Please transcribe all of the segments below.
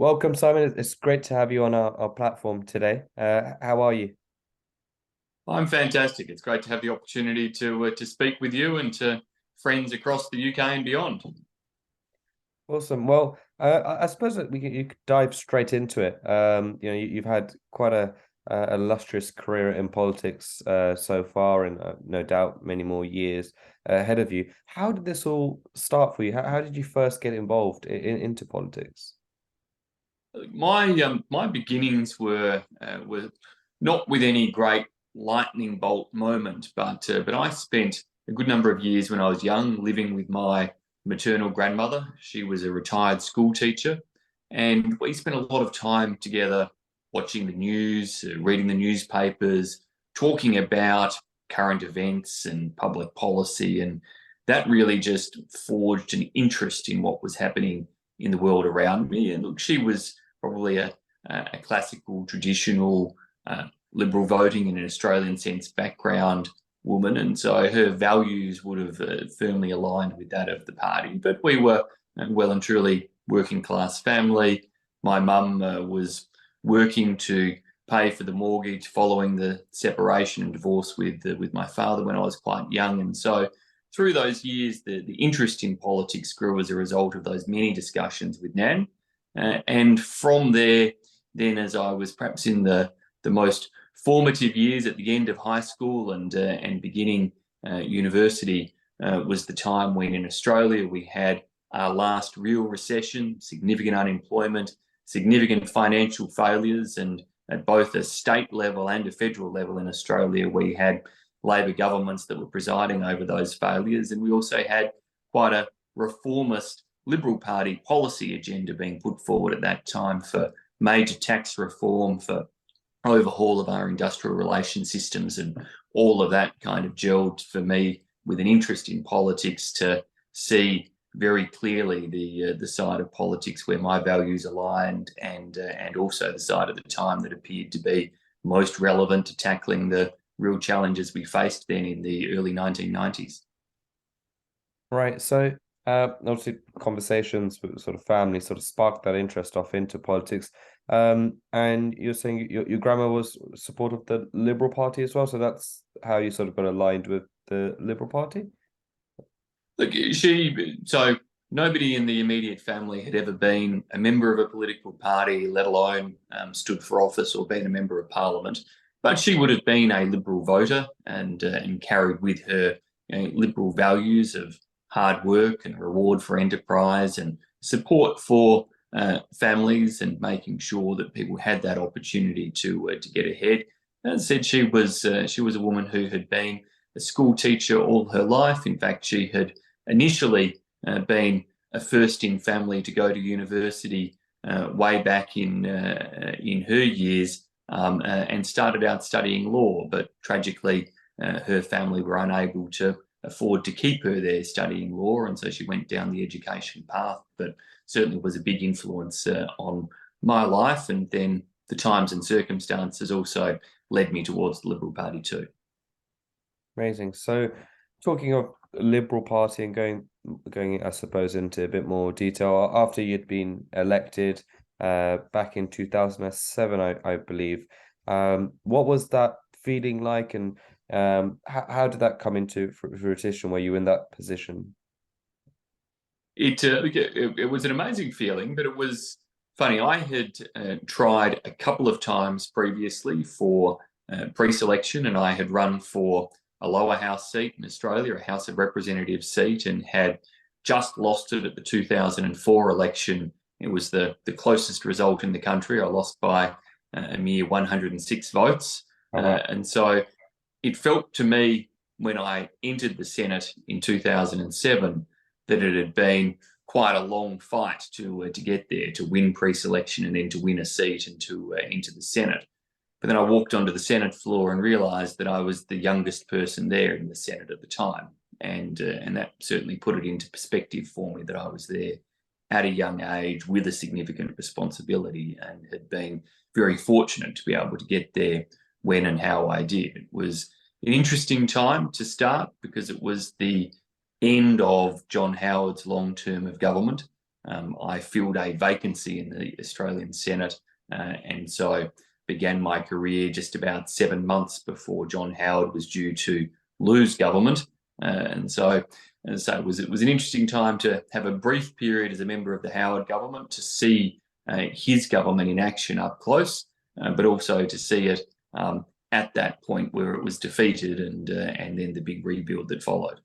Welcome, Simon. It's great to have you on our platform today. How are you? I'm fantastic. It's great to have the opportunity to speak with you and to friends across the UK and beyond. Awesome. Well, I suppose that you could dive straight into it. You've had quite a illustrious career in politics so far, and no doubt many more years ahead of you. How did this all start for you? How did you first get involved into politics? My beginnings were not with any great lightning bolt moment, but I spent a good number of years when I was young living with my maternal grandmother. She was a retired school teacher, and we spent a lot of time together watching the news, reading the newspapers, talking about current events and public policy, and that really just forged an interest in what was happening in the world around me. And look, she was probably a classical, traditional, liberal voting in an Australian sense background woman. And so her values would have firmly aligned with that of the party. But we were well and truly working class family. My mum was working to pay for the mortgage following the separation and divorce with my father when I was quite young. And so through those years, the interest in politics grew as a result of those many discussions with Nan. And from there, then as I was perhaps in the most formative years at the end of high school and beginning university, was the time when in Australia we had our last real recession, significant unemployment, significant financial failures, and at both a state level and a federal level in Australia, we had Labor governments that were presiding over those failures, and we also had quite a reformist Liberal Party policy agenda being put forward at that time for major tax reform, for overhaul of our industrial relations systems, and all of that kind of gelled for me with an interest in politics to see very clearly the side of politics where my values aligned, and also the side at the time that appeared to be most relevant to tackling the real challenges we faced then in the early 1990s. Right. So, obviously, conversations with sort of family sort of sparked that interest off into politics. And you're saying your grandma was supportive of the Liberal Party as well. So that's how you sort of got aligned with the Liberal Party. Look, so nobody in the immediate family had ever been a member of a political party, let alone stood for office or been a member of parliament. But she would have been a Liberal voter and carried with her, Liberal values of hard work and reward for enterprise and support for families and making sure that people had that opportunity to get ahead. As I said, she was a woman who had been a school teacher all her life. In fact, she had initially been a first in family to go to university way back in her years, and started out studying law, but tragically her family were unable to afford to keep her there studying law, and so she went down the education path, but certainly was a big influence on my life, and then the times and circumstances also led me towards the Liberal Party too. Amazing. So, talking of Liberal Party and going, I suppose, into a bit more detail after you'd been elected back in 2007, I believe. What was that feeling like, and how did that come into fruition? Were you in that position? It was an amazing feeling, but it was funny. I had tried a couple of times previously for pre-selection, and I had run for a lower house seat in Australia, a House of Representatives seat, and had just lost it at the 2004 election. It was the closest result in the country. I lost by a mere 106 votes. Oh, wow. And so it felt to me when I entered the Senate in 2007 that it had been quite a long fight to get there, to win pre-selection and then to win a seat and to enter the Senate. But then I walked onto the Senate floor and realised that I was the youngest person there in the Senate at the time, and that certainly put it into perspective for me that I was there at a young age with a significant responsibility, and had been very fortunate to be able to get there when and how I did. It was an interesting time to start because it was the end of John Howard's long term of government. I filled a vacancy in the Australian Senate, and so began my career just about 7 months before John Howard was due to lose government. And so it was an interesting time to have a brief period as a member of the Howard government, to see his government in action up close, but also to see it at that point where it was defeated, and then the big rebuild that followed.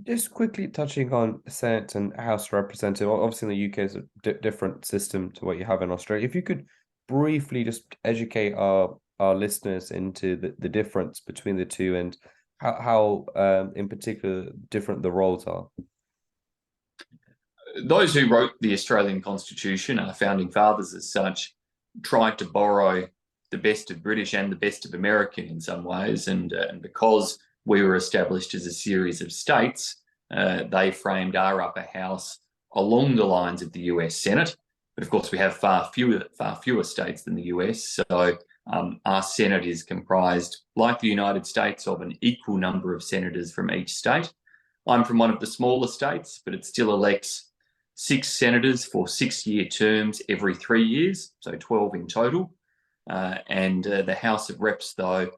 Just quickly touching on Senate and House Representative, obviously in the UK is a different system to what you have in Australia. If you could briefly just educate our listeners into the difference between the two, and how in particular different the roles are. Those who wrote the Australian Constitution, our founding fathers as such, tried to borrow the best of British and the best of American in some ways, and because we were established as a series of states, they framed our upper house along the lines of the US Senate. But of course, we have far fewer states than the US, so our Senate is comprised, like the United States, of an equal number of senators from each state. I'm from one of the smaller states, but it still elects 6 senators for 6-year terms every 3 years, so 12 in total. And the House of Reps, though,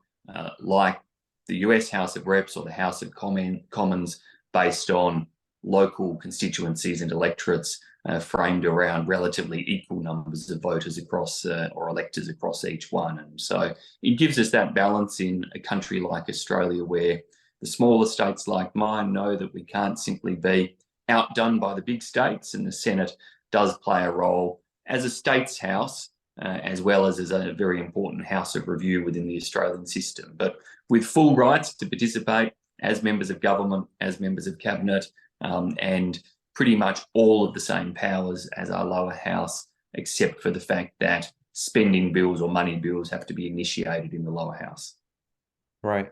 like the US House of Reps or the House of Commons, based on local constituencies and electorates, framed around relatively equal numbers of voters across or electors across each one. And so it gives us that balance in a country like Australia, where the smaller states like mine know that we can't simply be outdone by the big states, and the Senate does play a role as a states house, as well as a very important house of review within the Australian system, but with full rights to participate as members of government, as members of cabinet, and pretty much all of the same powers as our lower house, except for the fact that spending bills or money bills have to be initiated in the lower house. Right.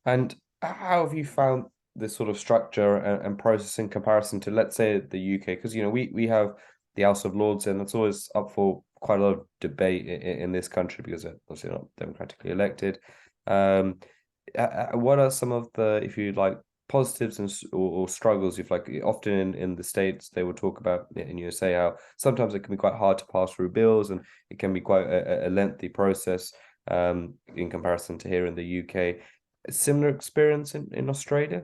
And how have you found this sort of structure and process in comparison to, let's say, the UK? Because, you know, we have the House of Lords, and it's always up for quite a lot of debate in this country because they're obviously not democratically elected. What are some of the, if you like, positives and or struggles? If like, often in the States they will talk about in USA how sometimes it can be quite hard to pass through bills, and it can be quite a lengthy process in comparison to here in the UK. A similar experience in Australia,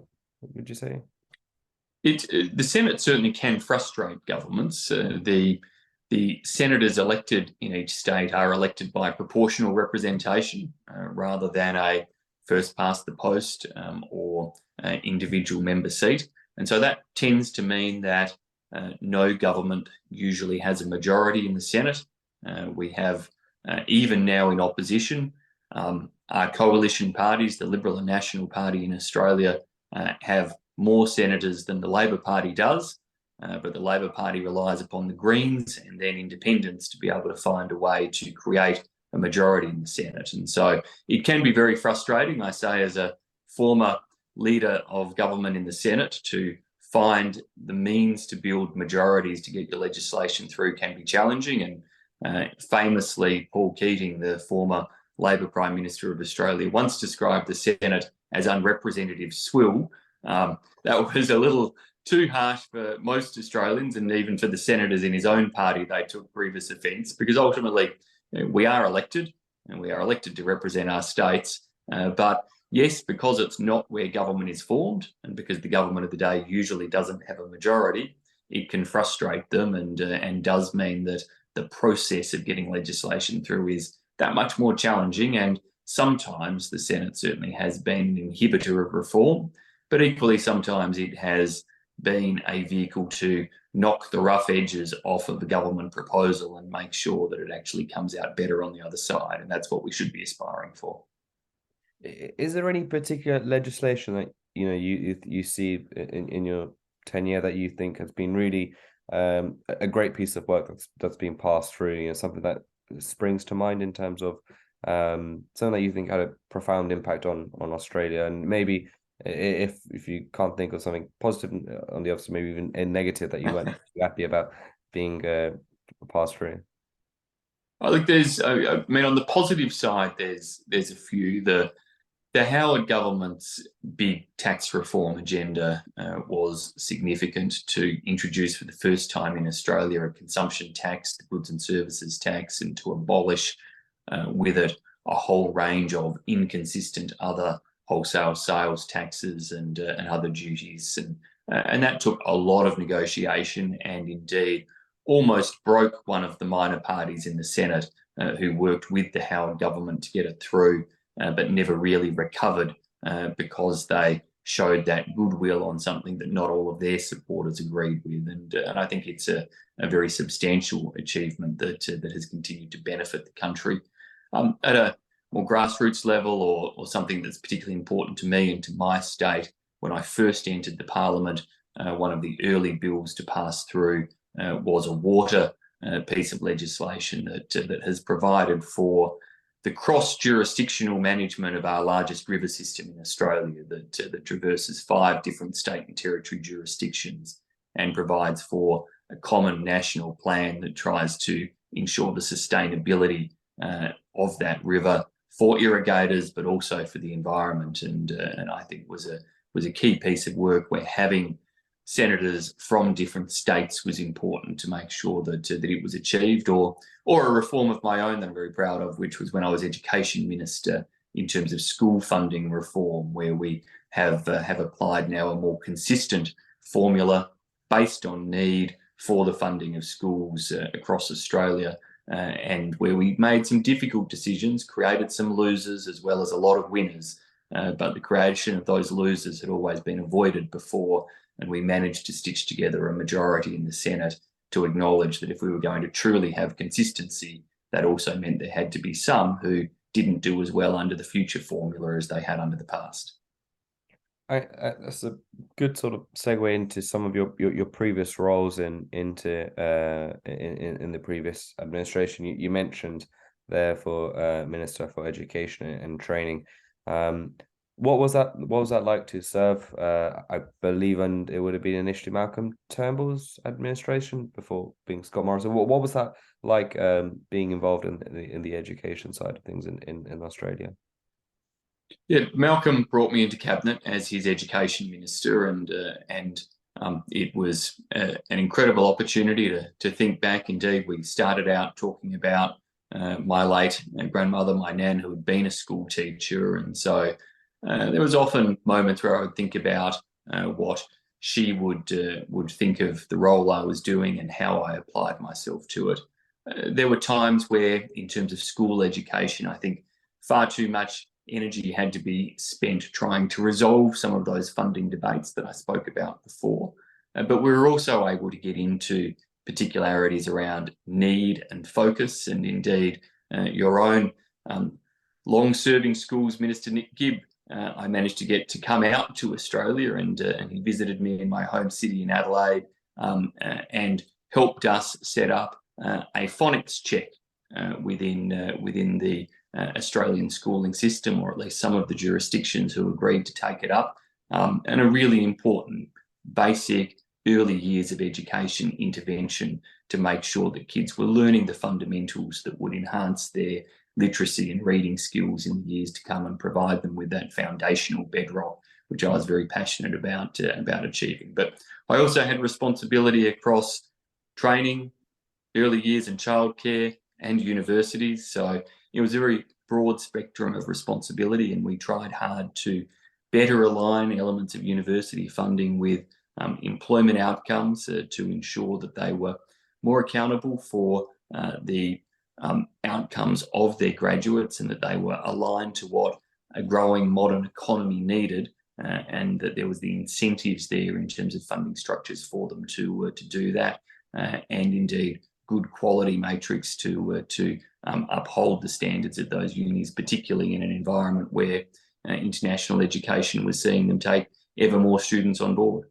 would you say? The Senate certainly can frustrate governments. The senators elected in each state are elected by proportional representation rather than a first past the post or individual member seat. And so that tends to mean that no government usually has a majority in the Senate. We have, even now in opposition, our coalition parties, the Liberal and National Party in Australia, have more senators than the Labor Party does. But the Labor Party relies upon the Greens and then independents to be able to find a way to create a majority in the Senate. And so it can be very frustrating, I say, as a former leader of government in the Senate, to find the means to build majorities to get your legislation through can be challenging. And famously, Paul Keating, the former Labor Prime Minister of Australia, once described the Senate as unrepresentative swill. That was a little too harsh for most Australians, and even for the senators in his own party, they took grievous offence, because ultimately we are elected, and we are elected to represent our states. But yes, because it's not where government is formed, and because the government of the day usually doesn't have a majority, it can frustrate them, and does mean that the process of getting legislation through is that much more challenging. And sometimes the Senate certainly has been an inhibitor of reform, but equally sometimes it has been a vehicle to knock the rough edges off of the government proposal and make sure that it actually comes out better on the other side. And that's what we should be aspiring for. Is there any particular legislation that you see in your tenure that you think has been really a great piece of work that's been passed through? You know, something that springs to mind in terms of something that you think had a profound impact on Australia, and maybe if you can't think of something positive on the opposite, maybe even a negative that you weren't happy about being passed through. I think there's, I mean, on the positive side, there's a few. The Howard government's big tax reform agenda was significant to introduce for the first time in Australia a consumption tax, the goods and services tax, and to abolish with it a whole range of inconsistent other wholesale sales taxes and other duties. And that took a lot of negotiation and indeed almost broke one of the minor parties in the Senate who worked with the Howard government to get it through. But never really recovered because they showed that goodwill on something that not all of their supporters agreed with. And I think it's a very substantial achievement that has continued to benefit the country. At a more grassroots level, or something that's particularly important to me and to my state, when I first entered the Parliament, one of the early bills to pass through was a water piece of legislation that has provided for the cross-jurisdictional management of our largest river system in Australia that traverses 5 different state and territory jurisdictions and provides for a common national plan that tries to ensure the sustainability of that river for irrigators, but also for the environment. And I think was a key piece of work where having senators from different states was important to make sure that it was achieved, or a reform of my own that I'm very proud of, which was when I was Education Minister, in terms of school funding reform, where we have applied now a more consistent formula based on need for the funding of schools across Australia, and where we made some difficult decisions, created some losers as well as a lot of winners, but the creation of those losers had always been avoided before. And we managed to stitch together a majority in the Senate to acknowledge that if we were going to truly have consistency, that also meant there had to be some who didn't do as well under the future formula as they had under the past. That's a good sort of segue into some of your previous roles into the previous administration. You mentioned there for Minister for Education and Training. What was that like to serve? I believe, and it would have been initially Malcolm Turnbull's administration before being Scott Morrison. What was that like, being involved in the education side of things in Australia? Yeah, Malcolm brought me into cabinet as his education minister, and it was an incredible opportunity to think back. Indeed, we started out talking about my late grandmother, my nan, who had been a school teacher, and so there was often moments where I would think about what she would think of the role I was doing and how I applied myself to it. There were times where, in terms of school education, I think far too much energy had to be spent trying to resolve some of those funding debates that I spoke about before. But we were also able to get into particularities around need and focus, and indeed your own long-serving schools minister, Nick Gibb, I managed to get to come out to Australia, and he visited me in my home city in Adelaide, and helped us set up a phonics check within the Australian schooling system, or at least some of the jurisdictions who agreed to take it up, and a really important basic early years of education intervention to make sure that kids were learning the fundamentals that would enhance their literacy and reading skills in the years to come and provide them with that foundational bedrock, which I was very passionate about achieving. But I also had responsibility across training, early years and childcare, and universities. So it was a very broad spectrum of responsibility, and we tried hard to better align elements of university funding with employment outcomes to ensure that they were more accountable for the outcomes of their graduates, and that they were aligned to what a growing modern economy needed, and that there was the incentives there in terms of funding structures for them to do that, and indeed good quality matrix to uphold the standards of those unis, particularly in an environment where international education was seeing them take ever more students on board.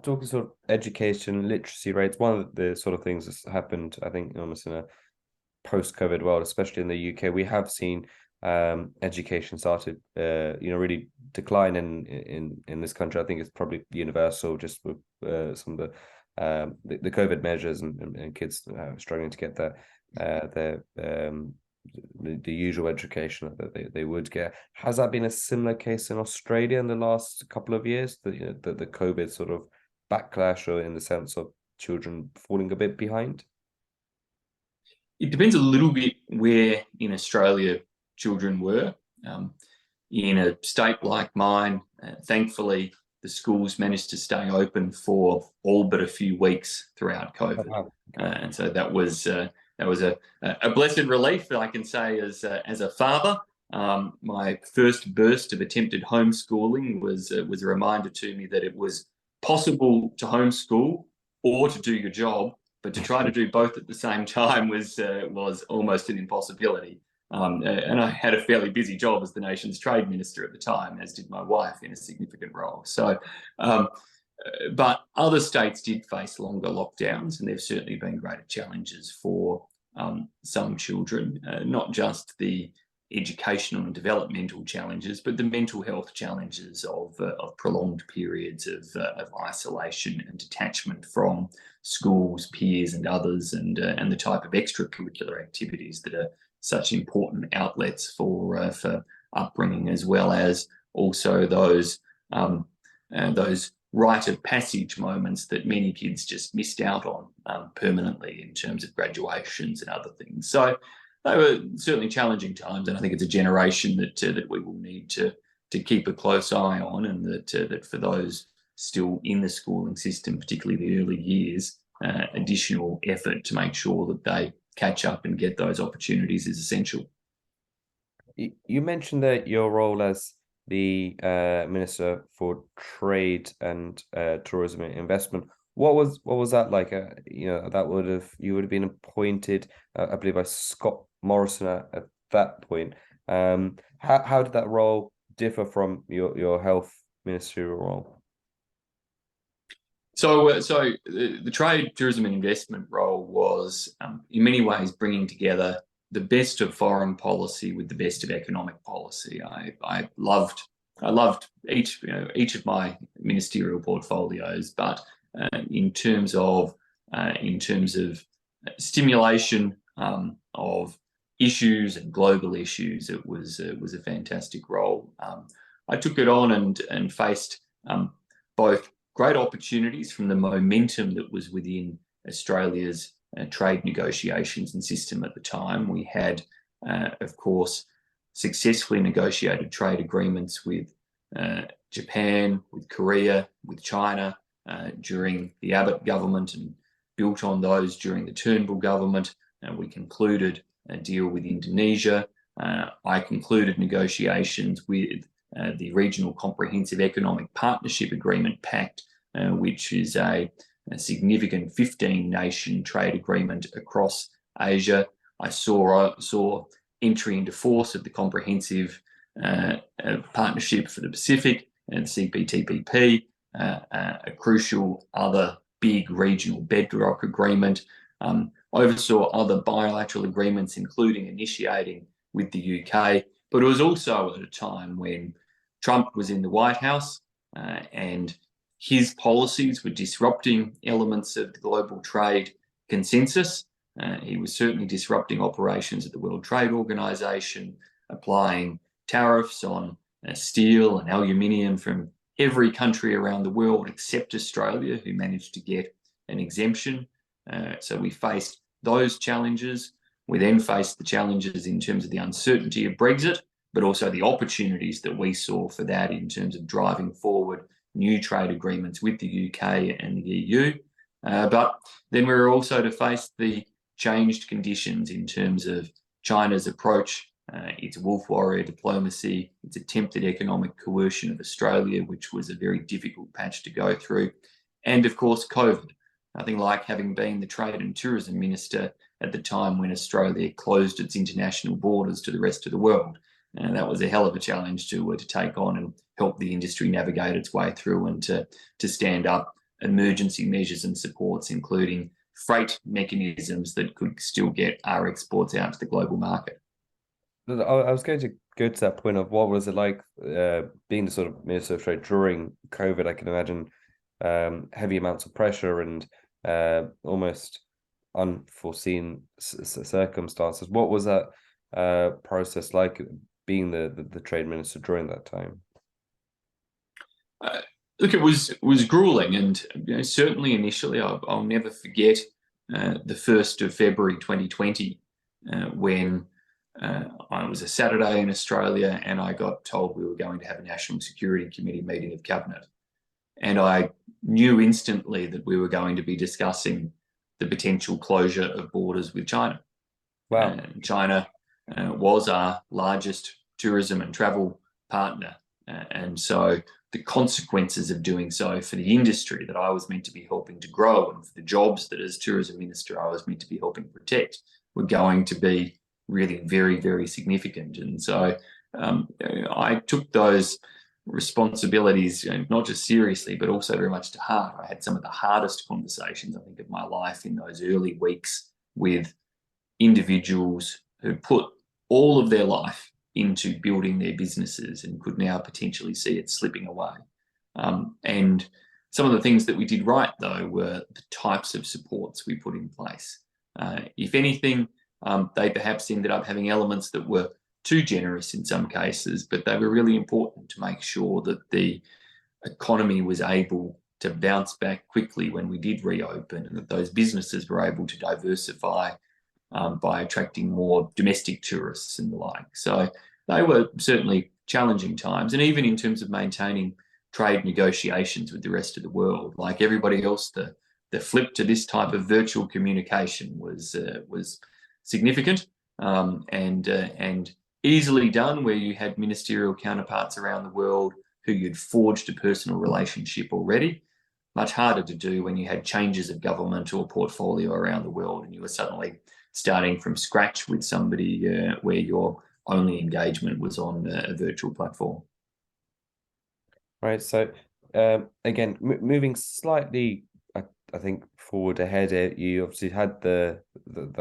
Talking sort of education literacy rates, one of the sort of things that's happened, I think, almost in a post-COVID world, especially in the UK, we have seen education started really decline in this country. I think it's probably universal, just with some of the COVID measures and kids struggling to get their the usual education that they would get. Has that been a similar case in Australia in the last couple of years? The COVID sort of backlash, or in the sense of children falling a bit behind? It depends a little bit where in Australia children were. In a state like mine, thankfully, the schools managed to stay open for all but a few weeks throughout COVID, and so that was a blessed relief, I can say, as a father. My first burst of attempted homeschooling was a reminder to me that it was possible to homeschool or to do your job, but to try to do both at the same time was almost an impossibility. And I had a fairly busy job as the nation's trade minister at the time, as did my wife in a significant role. So, but other states did face longer lockdowns, and there've certainly been greater challenges for some children, not just the educational and developmental challenges, but the mental health challenges of prolonged periods of isolation and detachment from schools, peers, and others, and the type of extracurricular activities that are such important outlets for upbringing, as well as also those rite of passage moments that many kids just missed out on permanently in terms of graduations and other things. So they were certainly challenging times, and I think it's a generation that we will need to keep a close eye on, and that for those still in the schooling system, particularly the early years, additional effort to make sure that they catch up and get those opportunities is essential. You mentioned that your role as the Minister for Trade and Tourism and Investment. What was that like? That you would have been appointed, I believe, by Scott Morrison at that point. How did that role differ from your health ministerial role? So the trade, tourism, and investment role was, in many ways, bringing together the best of foreign policy with the best of economic policy. I loved each of my ministerial portfolios, but in terms of stimulation of issues and global issues, it was a fantastic role. I took it on and faced both great opportunities from the momentum that was within Australia's trade negotiations and system at the time. We had, of course, successfully negotiated trade agreements with Japan, with Korea, with China during the Abbott government, and built on those during the Turnbull government. We concluded a deal with Indonesia. I concluded negotiations with the Regional Comprehensive Economic Partnership Agreement, PACT, which is a significant 15-nation trade agreement across Asia. I saw entry into force of the Comprehensive Partnership for the Pacific and CPTPP, a crucial other big regional bedrock agreement. Oversaw other bilateral agreements, including initiating with the UK, but it was also at a time when Trump was in the White House and his policies were disrupting elements of the global trade consensus. He was certainly disrupting operations at the World Trade Organization, applying tariffs on steel and aluminium from every country around the world except Australia, who managed to get an exemption. So we faced those challenges. We then faced the challenges in terms of the uncertainty of Brexit, but also the opportunities that we saw for that in terms of driving forward new trade agreements with the UK and the EU. But then we were also to face the changed conditions in terms of China's approach, its wolf warrior diplomacy, its attempted economic coercion of Australia, which was a very difficult patch to go through, and of course COVID. Nothing like having been the Trade and Tourism Minister at the time when Australia closed its international borders to the rest of the world. And that was a hell of a challenge to take on and help the industry navigate its way through, and to stand up emergency measures and supports, including freight mechanisms that could still get our exports out to the global market. I was going to go to that point of what was it like being the sort of Minister of Trade during COVID. I can imagine heavy amounts of pressure and almost unforeseen circumstances. What was that process like, being the trade minister during that time? Look, it was grueling, and certainly initially, I'll never forget the 1st of February 2020, when it was a Saturday in Australia, and I got told we were going to have a National Security Committee meeting of Cabinet. And I knew instantly that we were going to be discussing the potential closure of borders with China. Wow. China was our largest tourism and travel partner. And so the consequences of doing so for the industry that I was meant to be helping to grow, and for the jobs that as tourism minister I was meant to be helping protect, were going to be really very, very significant. And so I took those responsibilities, not just seriously, but also very much to heart. I had some of the hardest conversations, I think, of my life in those early weeks with individuals who put all of their life into building their businesses and could now potentially see it slipping away. And some of the things that we did right, though, were the types of supports we put in place. If anything, they perhaps ended up having elements that were too generous in some cases, but they were really important to make sure that the economy was able to bounce back quickly when we did reopen, and that those businesses were able to diversify by attracting more domestic tourists and the like. So they were certainly challenging times. And even in terms of maintaining trade negotiations with the rest of the world, like everybody else, the flip to this type of virtual communication was significant, and easily done, where you had ministerial counterparts around the world who you'd forged a personal relationship already. Much harder to do when you had changes of government or portfolio around the world, and you were suddenly starting from scratch with somebody where your only engagement was on a virtual platform. Right. So again, moving slightly, I think, forward ahead, you obviously had that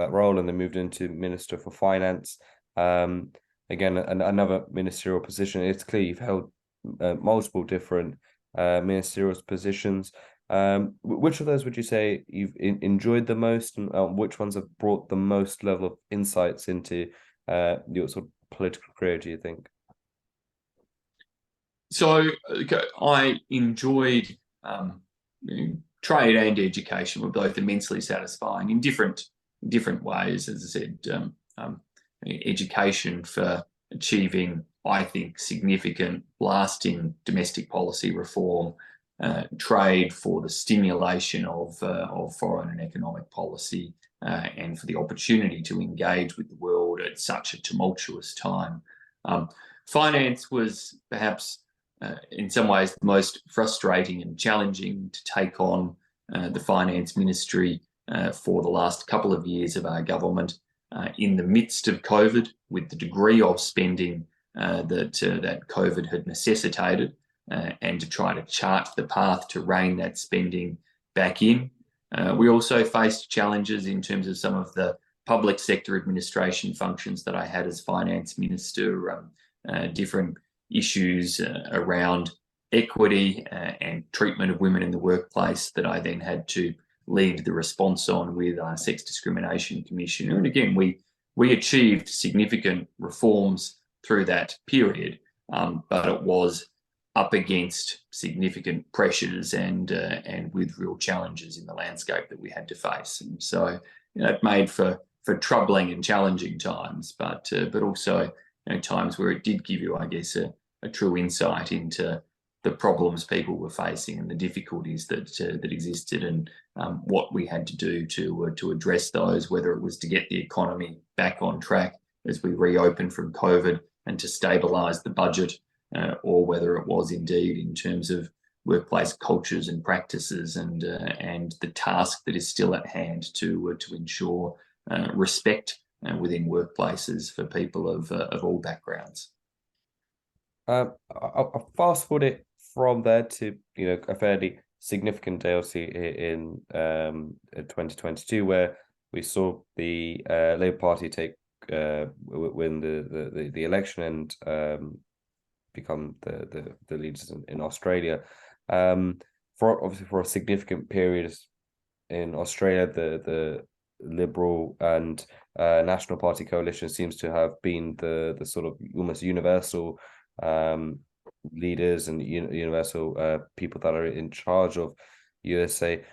role, and then moved into Minister for Finance. Again, another ministerial position. It's clear you've held multiple different ministerial positions. Which of those would you say you've enjoyed the most, and which ones have brought the most level of insights into your sort of political career, do you think? So I enjoyed trade and education were both immensely satisfying in different ways. As I said, education for achieving, I think, significant, lasting domestic policy reform, trade for the stimulation of foreign and economic policy, and for the opportunity to engage with the world at such a tumultuous time. Finance was perhaps in some ways the most frustrating and challenging to take on the finance ministry for the last couple of years of our government, in the midst of COVID, with the degree of spending that COVID had necessitated, and to try to chart the path to rein that spending back in. We also faced challenges in terms of some of the public sector administration functions that I had as finance minister, different issues around equity and treatment of women in the workplace that I then had to lead the response on with our Sex Discrimination Commissioner. And again, we achieved significant reforms through that period, but it was up against significant pressures and with real challenges in the landscape that we had to face. And so it made for troubling and challenging times, but also times where it did give you, I guess, a true insight into the problems people were facing and the difficulties that existed, and what we had to do to address those, whether it was to get the economy back on track as we reopened from COVID and to stabilise the budget, or whether it was indeed in terms of workplace cultures and practices, and the task that is still at hand to ensure respect within workplaces for people of all backgrounds. I'll fast forward it from there to a fairly significant day, obviously, in 2022, where we saw the Labour Party win the election and become the leaders in Australia. For a significant period in Australia, the Liberal and National Party coalition seems to have been the sort of almost universal leaders and universal people that are in charge of USA.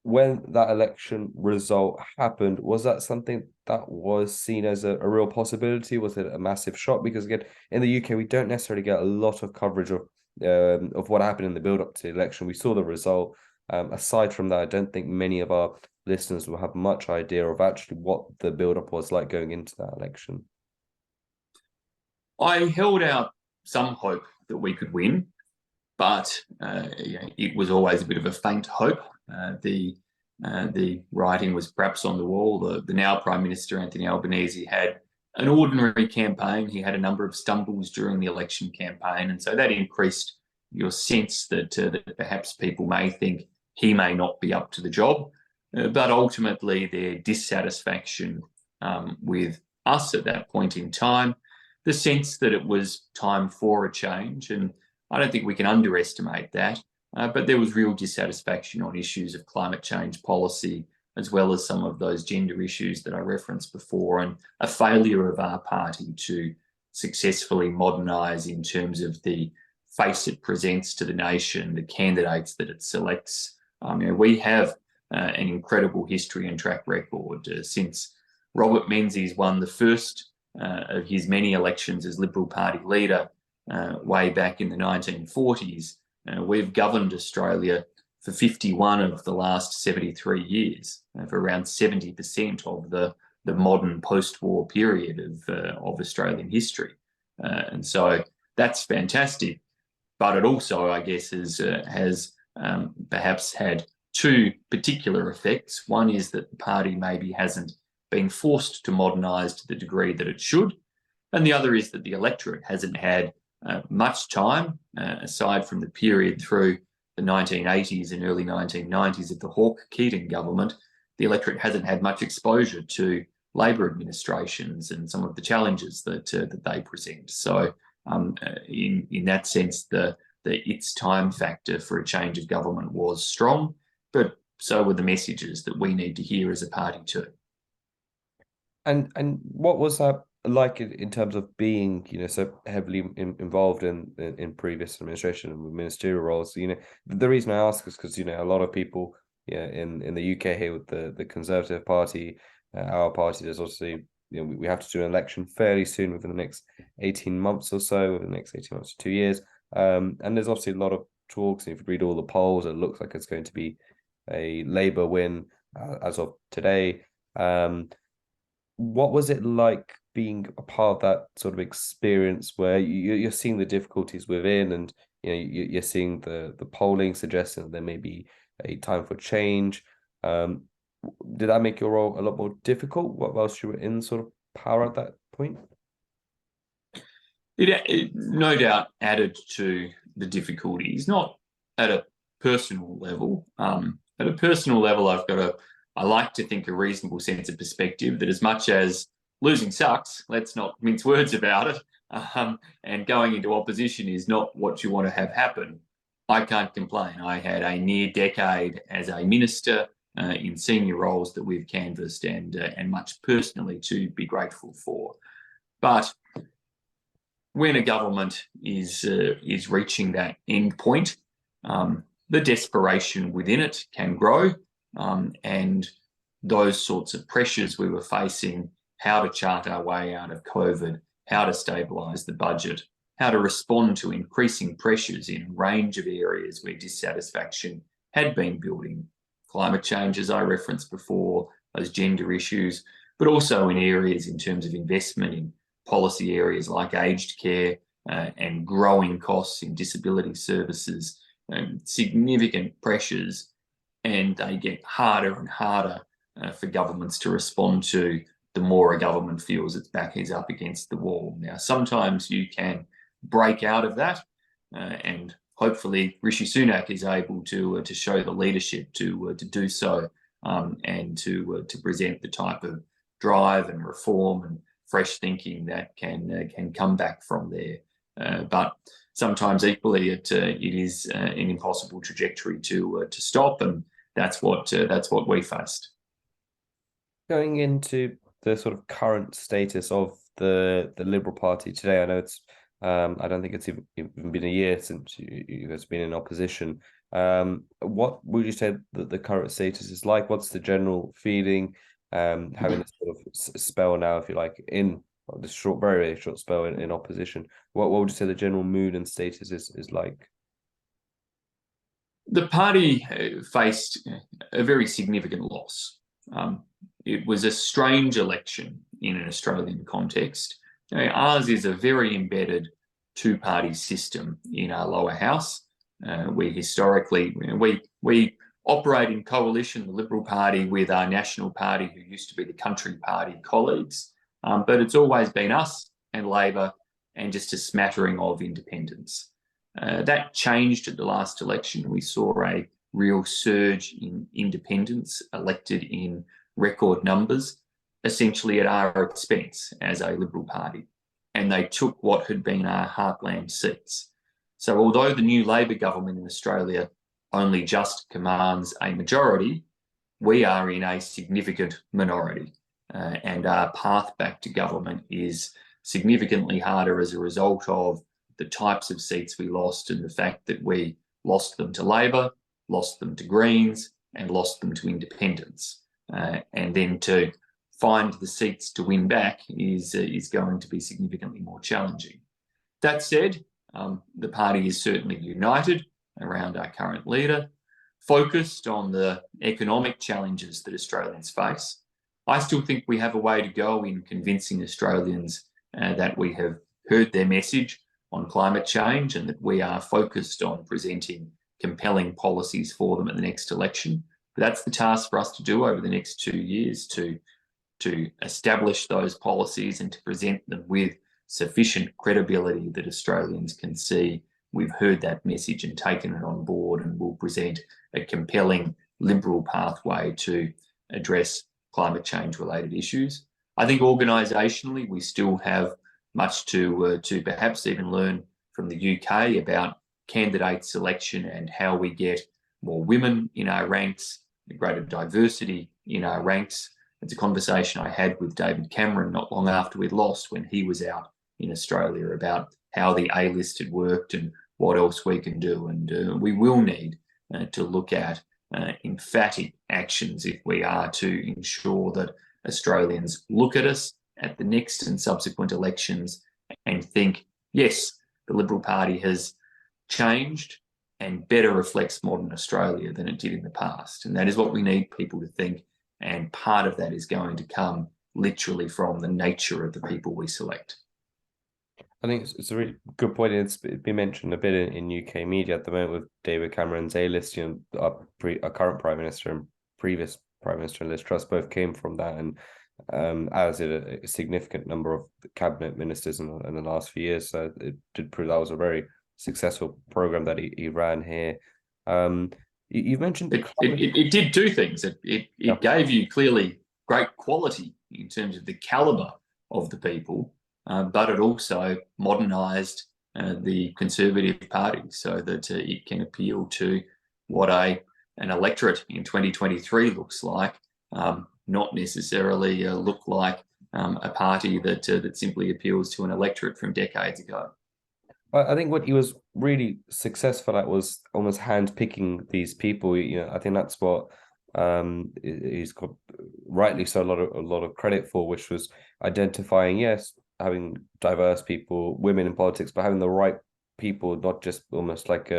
When that election result happened, was that something that was seen as a real possibility? Was it a massive shock? Because again, in the UK, we don't necessarily get a lot of coverage of what happened in the build up to the election. We saw the result. Aside from that, I don't think many of our listeners will have much idea of actually what the build up was like going into that election. I held out some hope that we could win, but it was always a bit of a faint hope. The writing was perhaps on the wall. The now Prime Minister, Anthony Albanese, had an ordinary campaign. He had a number of stumbles during the election campaign, and so that increased your sense that perhaps people may think he may not be up to the job. But ultimately, their dissatisfaction with us at that point in time, the sense that it was time for a change, and I don't think we can underestimate that. But there was real dissatisfaction on issues of climate change policy, as well as some of those gender issues that I referenced before, and a failure of our party to successfully modernise in terms of the face it presents to the nation, the candidates that it selects. We have an incredible history and track record since Robert Menzies won the first of his many elections as Liberal Party leader way back in the 1940s. We've governed Australia for 51 of the last 73 years, for around 70% of the modern post-war period of Australian history. And so that's fantastic. But it also, I guess, has perhaps had two particular effects. One is that the party maybe hasn't been forced to modernise to the degree that it should. And the other is that the electorate hasn't had much time, aside from the period through the 1980s and early 1990s of the Hawke-Keating government. The electorate hasn't had much exposure to Labor administrations and some of the challenges that they present. So in that sense, the its time factor for a change of government was strong, but so were the messages that we need to hear as a party too. And what was that like in terms of being, so heavily involved in previous administration and with ministerial roles? The reason I ask is because, a lot of people, in the UK here with the Conservative Party, our party, there's obviously, we have to do an election fairly soon within the next 18 months or so, within the next 18 months to 2 years. And there's obviously a lot of talks. If you read all the polls, it looks like it's going to be a Labour win as of today. What was it like being a part of that sort of experience where you're seeing the difficulties within, and you're seeing the polling suggesting that there may be a time for change? Did that make your role a lot more difficult whilst you were in sort of power at that point? It no doubt added to the difficulties, not at a personal level. At a personal level, I like to think, a reasonable sense of perspective that as much as losing sucks, let's not mince words about it, and going into opposition is not what you want to have happen. I can't complain. I had a near decade as a minister in senior roles that we've canvassed, and much personally to be grateful for. But when a government is reaching that end point, the desperation within it can grow, and those sorts of pressures we were facing, how to chart our way out of COVID, how to stabilise the budget, how to respond to increasing pressures in a range of areas where dissatisfaction had been building. Climate change, as I referenced before, those gender issues, but also in areas in terms of investment in policy areas like aged care and growing costs in disability services, significant pressures, and they get harder and harder for governments to respond to the more a government feels its back is up against the wall. Now, sometimes you can break out of that, and hopefully Rishi Sunak is able to show the leadership to do so, and to present the type of drive and reform and fresh thinking that can come back from there. But sometimes equally, it is an impossible trajectory to stop, and that's what we faced. Going into the sort of current status of the Liberal Party today, I know it's I don't think it's even been a year since you guys have been in opposition. What would you say that the current status is like? What's the general feeling? Having this sort of spell now, if you like, in this short, very short spell in opposition. What would you say the general mood and status is like? The party faced a very significant loss. It was a strange election in an Australian context. Ours is a very embedded two-party system in our lower house. We historically we operate in coalition, the Liberal Party, with our National Party, who used to be the Country Party colleagues. But it's always been us and Labor and just a smattering of independents. That changed at the last election. We saw a real surge in independents elected in record numbers, essentially at our expense as a Liberal Party. And they took what had been our heartland seats. So although the new Labor government in Australia only just commands a majority, we are in a significant minority. And our path back to government is significantly harder as a result of the types of seats we lost and the fact that we lost them to Labor, lost them to Greens, and lost them to independents. And then to find the seats to win back is going to be significantly more challenging. That said, the party is certainly united around our current leader, focused on the economic challenges that Australians face. I still think we have a way to go in convincing Australians that we have heard their message on climate change and that we are focused on presenting compelling policies for them at the next election. But that's the task for us to do over the next 2 years, to establish those policies and to present them with sufficient credibility that Australians can see we've heard that message and taken it on board, and will present a compelling Liberal pathway to address climate change related issues. I think organisationally we still have much to perhaps even learn from the UK about candidate selection and how we get more women in our ranks, greater diversity in our ranks. It's a conversation I had with David Cameron not long after we'd lost, when he was out in Australia, about how the A-list had worked and what else we can do. And we will need to look at emphatic actions if we are to ensure that Australians look at us at the next and subsequent elections and think, yes, the Liberal Party has changed and better reflects modern Australia than it did in the past. And that is what we need people to think. And part of that is going to come literally from the nature of the people we select. I think it's a really good point. It's been mentioned a bit in UK media at the moment with David Cameron's A-list. You know, our current Prime Minister and previous Prime Minister Liz Truss both came from that, and as did a significant number of cabinet ministers in the last few years. So it did prove that was a very successful program that he ran here. You've mentioned it did two things. It gave you clearly great quality in terms of the caliber of the people, but it also modernised the Conservative Party so that it can appeal to what an electorate in 2023 looks like, not necessarily look like a party that simply appeals to an electorate from decades ago. I think what he was really successful at was almost handpicking these people. You know, I think that's what he's got rightly so a lot of credit for, which was identifying, yes, having diverse people, women in politics, but having the right people, not just almost like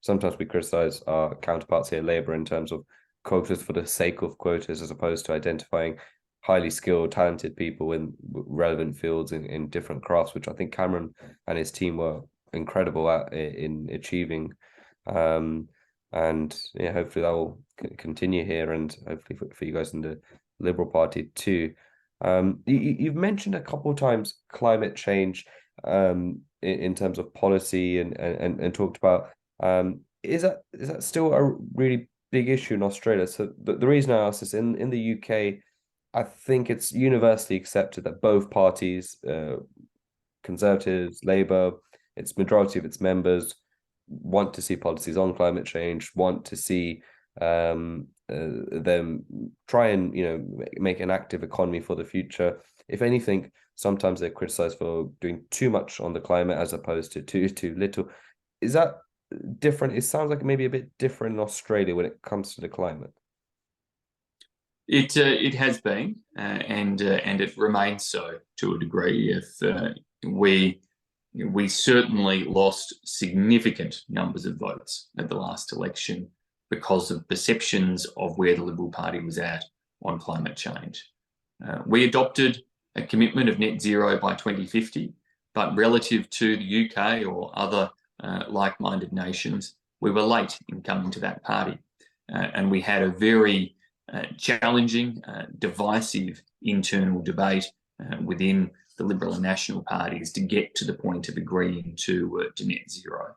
sometimes we criticize our counterparts here, Labour, in terms of quotas for the sake of quotas, as opposed to identifying highly skilled, talented people in relevant fields in different crafts, which I think Cameron and his team were incredible at in achieving. And yeah, hopefully that will continue here, and hopefully for you guys in the Liberal Party too. You've mentioned a couple of times climate change in terms of policy and talked about is that still a really big issue in Australia? So the reason I ask this, in the UK, I think it's universally accepted that both parties, Conservatives, Labour, its majority of its members, want to see policies on climate change, want to see them try and make an active economy for the future. If anything, sometimes they're criticized for doing too much on the climate as opposed to too little. Is that different? It sounds like maybe a bit different in Australia when it comes to the climate. It has been, and it remains so to a degree. If we certainly lost significant numbers of votes at the last election because of perceptions of where the Liberal Party was at on climate change. We adopted a commitment of net zero by 2050, but relative to the UK or other like-minded nations, we were late in coming to that party, and we had a very challenging, divisive internal debate within the Liberal and National parties to get to the point of agreeing to net zero.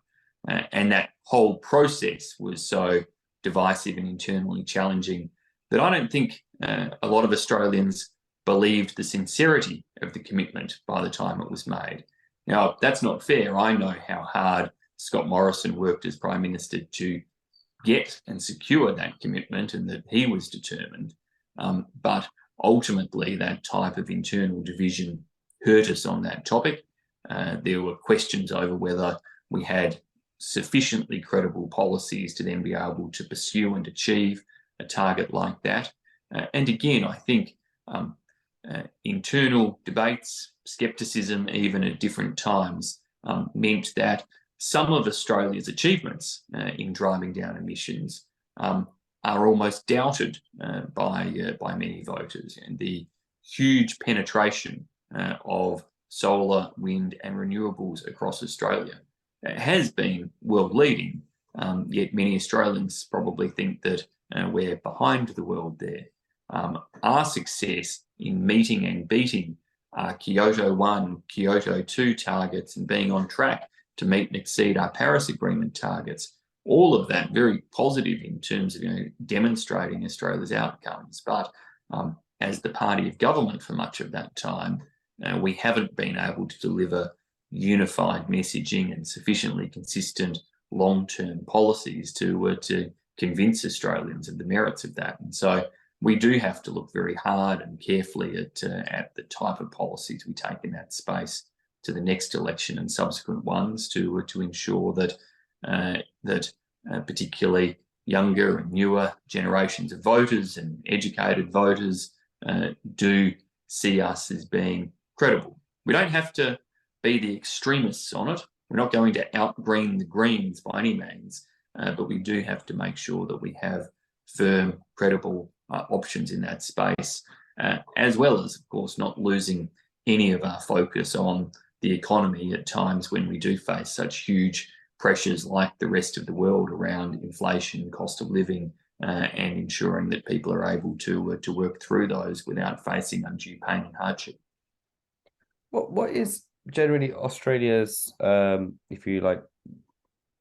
And that whole process was so divisive and internally challenging that I don't think a lot of Australians believed the sincerity of the commitment by the time it was made. Now, that's not fair. I know how hard Scott Morrison worked as Prime Minister to get and secure that commitment, and that he was determined. But ultimately, that type of internal division hurt us on that topic. There were questions over whether we had sufficiently credible policies to then be able to pursue and achieve a target like that. And again, I think internal debates, scepticism, even at different times, meant that some of Australia's achievements in driving down emissions are almost doubted by many voters. And the huge penetration of solar, wind and renewables across Australia has been world leading, yet many Australians probably think that we're behind the world there. Our success in meeting and beating our Kyoto 1, Kyoto 2 targets and being on track to meet and exceed our Paris Agreement targets, all of that very positive in terms of demonstrating Australia's outcomes. But as the party of government for much of that time, we haven't been able to deliver unified messaging and sufficiently consistent long-term policies to convince Australians of the merits of that. And so we do have to look very hard and carefully at the type of policies we take in that space to the next election and subsequent ones to ensure that particularly younger and newer generations of voters and educated voters do see us as being credible. We don't have to be the extremists on it. We're not going to out-green the Greens by any means, but we do have to make sure that we have firm, credible options in that space, as well as, of course, not losing any of our focus on the economy at times when we do face such huge pressures like the rest of the world around inflation, cost of living, and ensuring that people are able to work through those without facing undue pain and hardship. What is generally Australia's, if you like,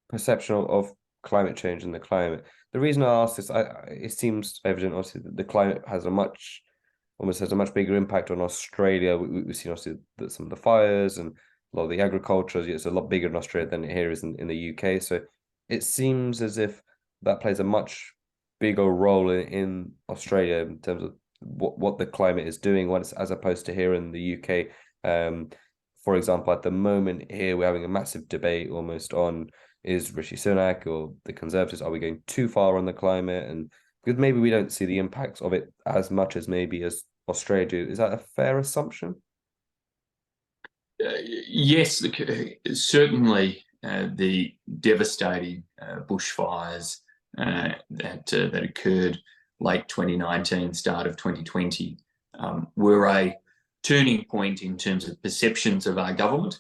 perception of climate change and the climate? The reason I ask this, it seems evident, obviously, that the climate has almost has a much bigger impact on Australia. We've seen obviously some of the fires and a lot of the agriculture. It's a lot bigger in Australia than it here is in the UK. So it seems as if that plays a much bigger role in Australia in terms of what the climate is doing, as opposed to here in the UK. For example, at the moment here, we're having a massive debate almost on, is Rishi Sunak or the Conservatives, are we going too far on the climate? And because maybe we don't see the impacts of it as much as maybe as Australia do. Is that a fair assumption? Yes, certainly the devastating bushfires that occurred late 2019, start of 2020, were a turning point in terms of perceptions of our government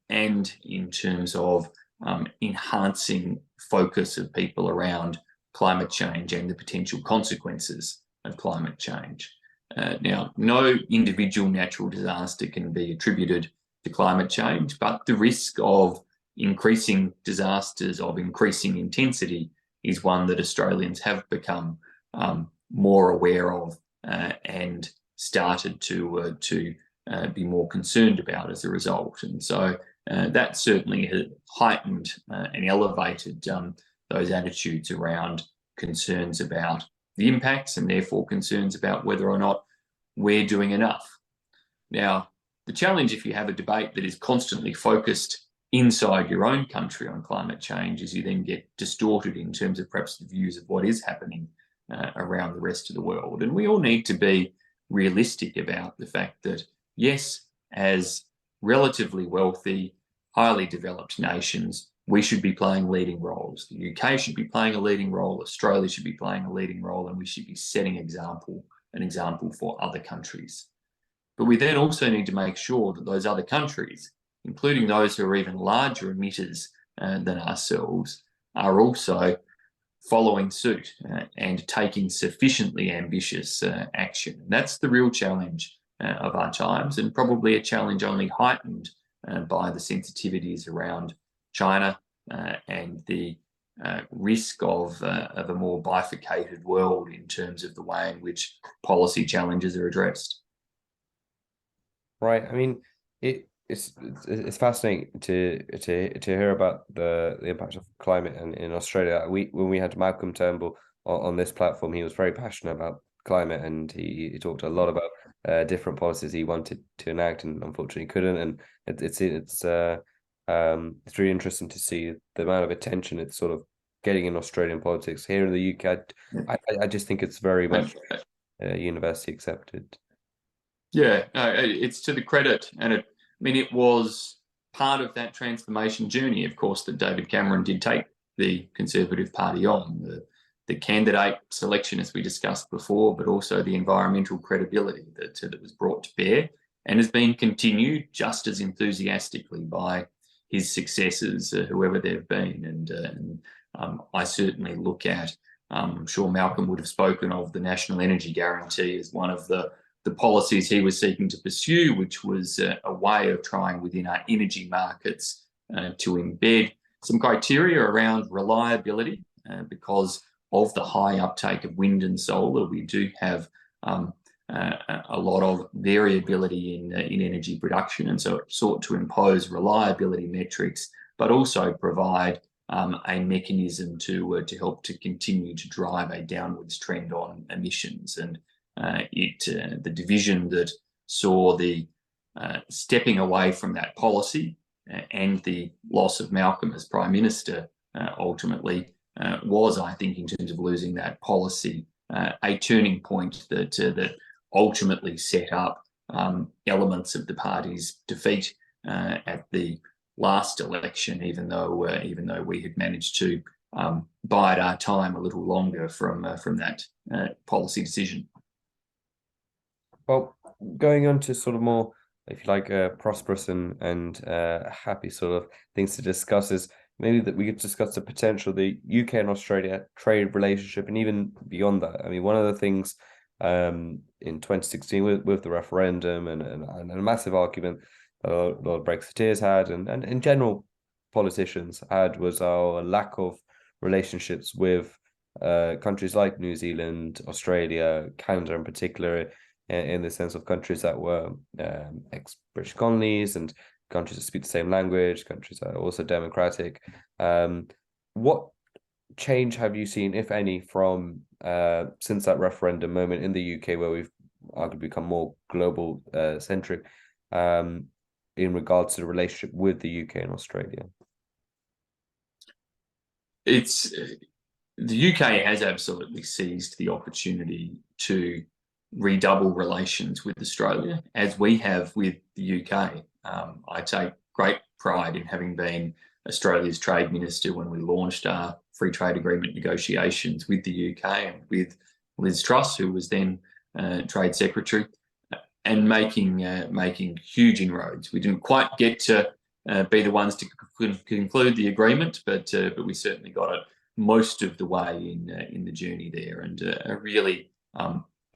and in terms of enhancing focus of people around climate change and the potential consequences of climate change. Now, no individual natural disaster can be attributed to climate change, but the risk of increasing disasters of increasing intensity is one that Australians have become more aware of and started to be more concerned about as a result. And so that certainly has heightened and elevated those attitudes around concerns about the impacts and therefore concerns about whether or not we're doing enough. Now, the challenge if you have a debate that is constantly focused inside your own country on climate change is you then get distorted in terms of perhaps the views of what is happening around the rest of the world. And we all need to be realistic about the fact that, yes, as relatively wealthy, highly developed nations, we should be playing leading roles. The UK should be playing a leading role, Australia should be playing a leading role, and we should be setting an example for other countries. But we then also need to make sure that those other countries, including those who are even larger emitters than ourselves, are also following suit and taking sufficiently ambitious action. And that's the real challenge of our times, and probably a challenge only heightened by the sensitivities around China and the risk of a more bifurcated world in terms of the way in which policy challenges are addressed. Right. I mean, it's fascinating to hear about the impact of climate in Australia. When we had Malcolm Turnbull on this platform, he was very passionate about climate, and he talked a lot about different policies he wanted to enact, and unfortunately couldn't. And it's really interesting to see the amount of attention it's sort of getting in Australian politics. Here in the UK, I just think it's very much universally accepted. Yeah, it's to the credit, and I mean, it was part of that transformation journey, of course, that David Cameron did take the Conservative Party on. The candidate selection, as we discussed before, but also the environmental credibility that was brought to bear and has been continued just as enthusiastically by his successors, whoever they've been. And I certainly look at, I'm sure Malcolm would have spoken of the National Energy Guarantee as one of the policies he was seeking to pursue, which was a way of trying within our energy markets to embed some criteria around reliability, because of the high uptake of wind and solar. We do have a lot of variability in energy production, and so it sought to impose reliability metrics, but also provide a mechanism to help to continue to drive a downwards trend on emissions. And the division that saw the stepping away from that policy and the loss of Malcolm as Prime Minister ultimately was, I think, in terms of losing that policy, a turning point that ultimately set up elements of the party's defeat at the last election, even though we had managed to bide our time a little longer from that policy decision. Well, going on to sort of more, if you like, prosperous and happy sort of things to discuss is maybe that we could discuss the potential of the UK and Australia trade relationship, and even beyond that. I mean, one of the things in 2016 with the referendum and a massive argument that a lot of Brexiteers had and in general politicians had was our lack of relationships with countries like New Zealand, Australia, Canada in particular, in the sense of countries that were ex-British colonies and countries that speak the same language, countries that are also democratic. What change have you seen, if any, from since that referendum moment in the UK, where we've arguably become more global centric in regards to the relationship with the UK and Australia? The UK has absolutely seized the opportunity to redouble relations with Australia, as we have with the UK. I take great pride in having been Australia's trade minister when we launched our free trade agreement negotiations with the UK, and with Liz Truss, who was then trade secretary, and making huge inroads. We didn't quite get to be the ones to conclude the agreement, but we certainly got it most of the way in the journey there, and a really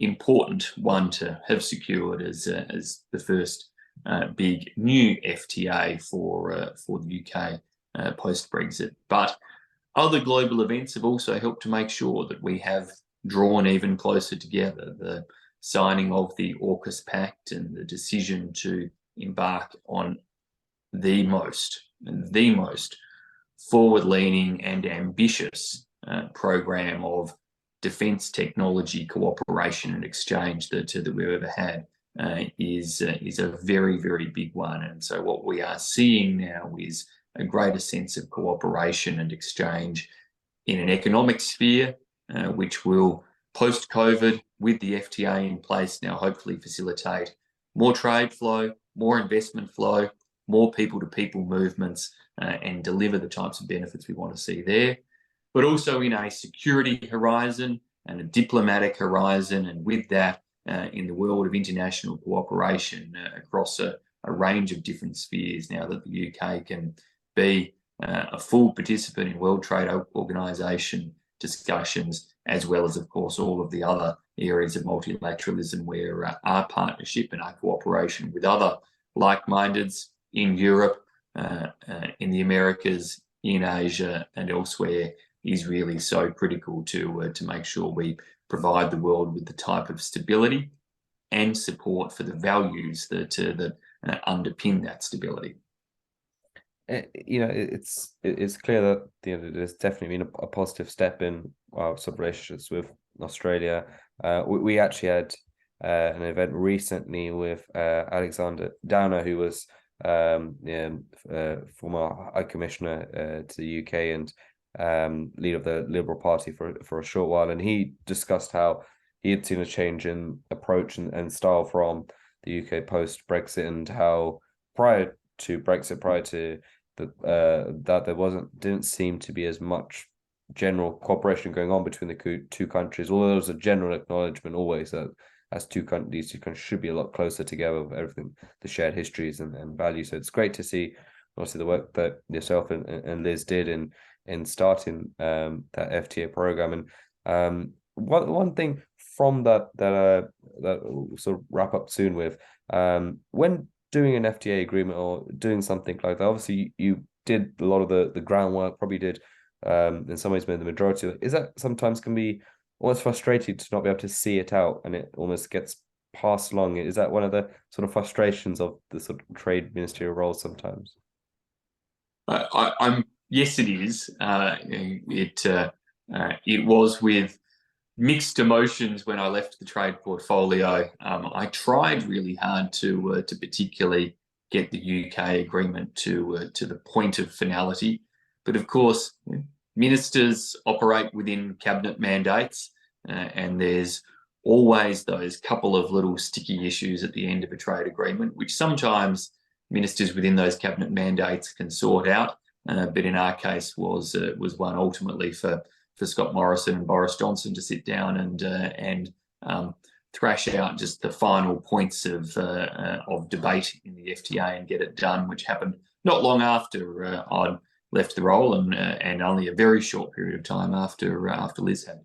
important one to have secured as the first big new FTA for the UK post-Brexit. But other global events have also helped to make sure that we have drawn even closer together. The signing of the AUKUS Pact and the decision to embark on the most forward-leaning and ambitious program of defence technology cooperation and exchange that we've ever had is a very, very big one. And so what we are seeing now is a greater sense of cooperation and exchange in an economic sphere, which will, post-COVID, with the FTA in place now, hopefully facilitate more trade flow, more investment flow, more people-to-people movements, and deliver the types of benefits we want to see there. But also in a security horizon and a diplomatic horizon, and with that, in the world of international cooperation across a range of different spheres, now that the UK can be a full participant in World Trade Organization discussions, as well as, of course, all of the other areas of multilateralism where our partnership and our cooperation with other like-mindeds in Europe, in the Americas, in Asia and elsewhere is really so critical to make sure we provide the world with the type of stability and support for the values that underpin that stability. It's clear that there's definitely been a positive step in our relationships with Australia. We actually had an event recently with Alexander Downer, who was former High Commissioner to the UK and leader of the Liberal Party for a short while, and he discussed how he had seen a change in approach and style from the UK post Brexit, and how prior to that there didn't seem to be as much general cooperation going on between the two countries, although there was a general acknowledgement always that these two countries should be a lot closer together with everything, the shared histories and values. So it's great to see obviously the work that yourself and Liz did in starting that FTA program. And one thing from that we'll sort of wrap up soon with, when doing an FTA agreement or doing something like that, obviously you did a lot of the groundwork, probably did in some ways made the majority of it. Is that sometimes can be almost frustrating to not be able to see it out and it almost gets passed along? Is that one of the sort of frustrations of the sort of trade ministerial role sometimes? Yes, it is. It was with mixed emotions when I left the trade portfolio. I tried really hard to particularly get the UK agreement to the point of finality, but of course, ministers operate within cabinet mandates, and there's always those couple of little sticky issues at the end of a trade agreement, which sometimes ministers within those cabinet mandates can sort out. But in our case was one ultimately for Scott Morrison and Boris Johnson to sit down and thrash out just the final points of debate in the FTA and get it done, which happened not long after I'd left the role, and only a very short period of time after Liz had.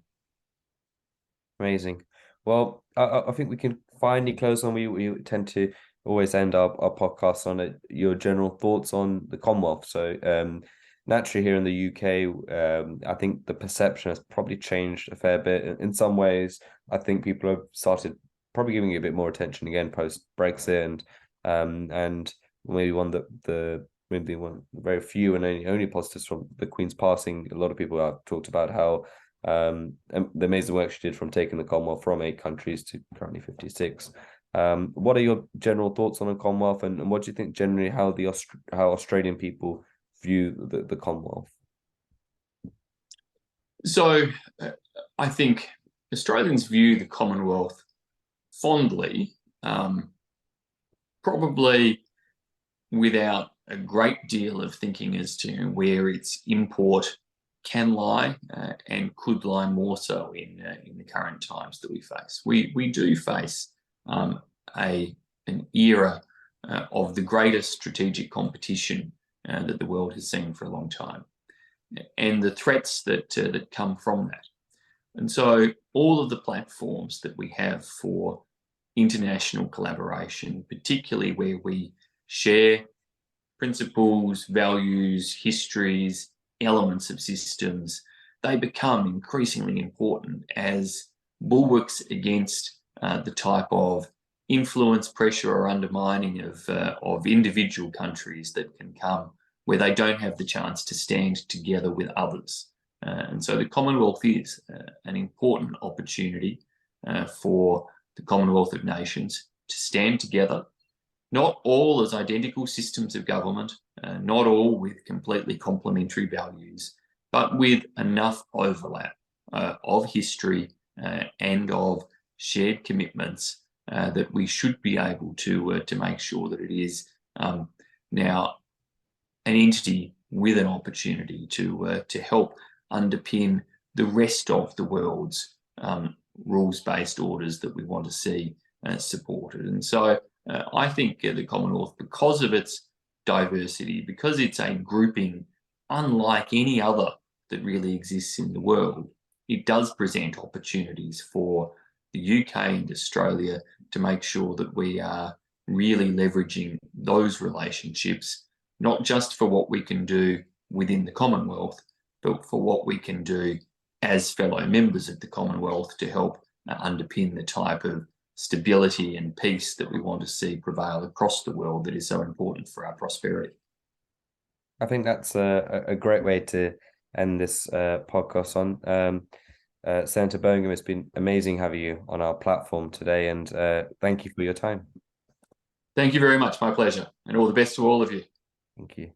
Amazing. Well, I think we can finally close on. We tend to always end our podcast on it. Your general thoughts on the Commonwealth. So naturally here in the UK, I think the perception has probably changed a fair bit. In some ways, I think people have started probably giving it a bit more attention again post Brexit, and maybe one very few and only positives from the Queen's passing. A lot of people have talked about how the amazing work she did from taking the Commonwealth from 8 countries to currently 56. What are your general thoughts on the Commonwealth, and what do you think generally how Australian people view the Commonwealth? So I think Australians view the Commonwealth fondly, probably without a great deal of thinking as to where its import can lie, and could lie more so in the current times that we face. We do face an era of the greatest strategic competition that the world has seen for a long time, and the threats that come from that. And so all of the platforms that we have for international collaboration, particularly where we share principles, values, histories, elements of systems, they become increasingly important as bulwarks against the type of influence, pressure, or undermining of individual countries that can come where they don't have the chance to stand together with others And so the Commonwealth is an important opportunity for the Commonwealth of Nations to stand together, not all as identical systems of government, not all with completely complementary values, but with enough overlap of history and of shared commitments that we should be able to make sure that it is now an entity with an opportunity to help underpin the rest of the world's rules-based orders that we want to see supported. And so I think the Commonwealth, because of its diversity, because it's a grouping unlike any other that really exists in the world, it does present opportunities for the UK and Australia to make sure that we are really leveraging those relationships, not just for what we can do within the Commonwealth, but for what we can do as fellow members of the Commonwealth to help underpin the type of stability and peace that we want to see prevail across the world that is so important for our prosperity. I think that's a great way to end this podcast on. Senator Birmingham, it's been amazing having you on our platform today, and thank you for your time. Thank you very much. My pleasure, and all the best to all of you. Thank you.